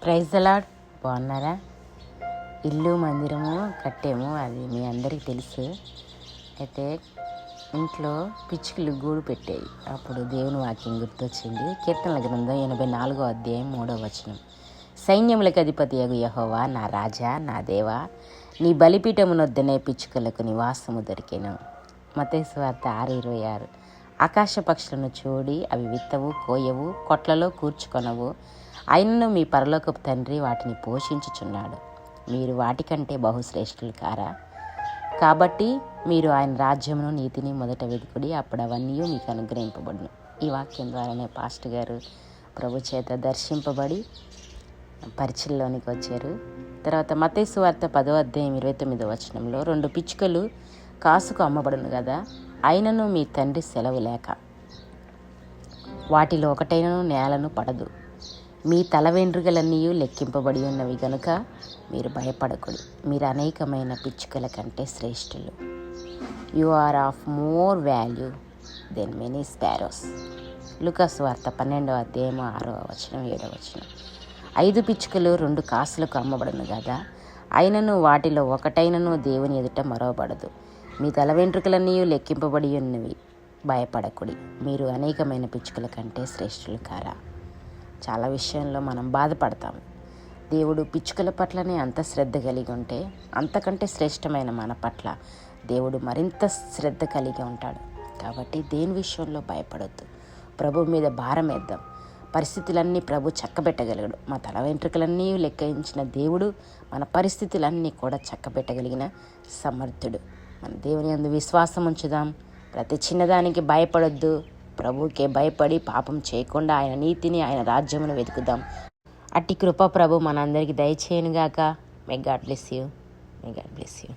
Praise the lord. బాగున్నారా? ఇల్లు మందిరము కట్టాము, అది మీ అందరికీ తెలుసు. అయితే ఇంట్లో పిచ్చుకలు గూడు పెట్టాయి. అప్పుడు దేవుని వాక్యం గుర్తొచ్చింది. కీర్తనల గ్రంథం 84వ అధ్యాయం 3వ వచనం. సైన్యములకు అధిపతియగు యెహోవా, నా రాజా, నా దేవా, నీ బలిపీఠమునొద్దనే పిచ్చుకలకు నివాసము దొరికెను. మత్తయి సువార్త 6:26. ఆకాశ పక్షులను చూడి, అవి విత్తవు, కోయవు, కొట్లలో కూర్చుకొనవు, ఆయనను మీ పరలోకపు తండ్రి వాటిని పోషించుచున్నాడు. మీరు వాటికంటే బహుశ్రేష్ఠులు కారా? కాబట్టి మీరు ఆయన రాజ్యమును, నీతిని మొదట వెతుకుడి, అప్పుడు అవన్నీ మీకు అనుగ్రహింపబడును. ఈ వాక్యం ద్వారానే పాస్టర్ గారు ప్రభు చేత దర్శింపబడి పరిచయలోనికి వచ్చారు. తర్వాత మత్తయి సువార్త 10వ అధ్యాయం 29వ వచనంలో, 2 పిచ్చుకలు కాసుకు అమ్మబడును కదా, అయినను మీ తండ్రి సెలవు లేక వాటిలో ఒకటైనను నేలను పడదు. మీ తల వెంట్రుకలన్నీ లెక్కింపబడి ఉన్నవి గనుక మీరు భయపడకుడి. మీరు అనేకమైన పిచ్చుకల కంటే శ్రేష్ఠులు. You are of more value then many sparrows. Luka సువార్త 12వ అధ్యాయం 6వ వచనం 7వ వచనం. 5 పిచ్చుకలు 2 కాసులకు అమ్మబడును కదా, అయినను వాటిలో ఒకటైనను దేవుని ఎదుట మరవబడదు. మీ తల వెంట్రుకలన్నీ లెక్కింపబడి ఉన్నవి, భయపడకుడి. మీరు అనేకమైన పిచ్చుకల కంటే శ్రేష్ఠులు కారా? చాలా విషయంలో మనం బాధపడతాం. దేవుడు పిచ్చుకల పట్లనే అంత శ్రద్ధ కలిగి ఉంటే, అంతకంటే శ్రేష్టమైన మన పట్ల దేవుడు మరింత శ్రద్ధ కలిగి ఉంటాడు. కాబట్టి దేని విషయంలో భయపడొద్దు. ప్రభు మీద భారం వేద్దాం. పరిస్థితులన్నీ ప్రభు చక్కబెట్టగలడు. మా తల వెంట్రుకలన్నీ లెక్కించిన దేవుడు మన పరిస్థితులన్నీ కూడా చక్కబెట్టగలిగిన సమర్థుడు. మన దేవుని యందు విశ్వాసం ఉంచుదాం. ప్రతి చిన్నదానికి భయపడొద్దు. ప్రభువుకే భయపడి పాపం చేయకుండా ఆయన నీతిని, ఆయన రాజ్యమును వెతుకుదాం. అట్టి కృప ప్రభు మనందరికీ దయచేయనుగాక. May God bless you.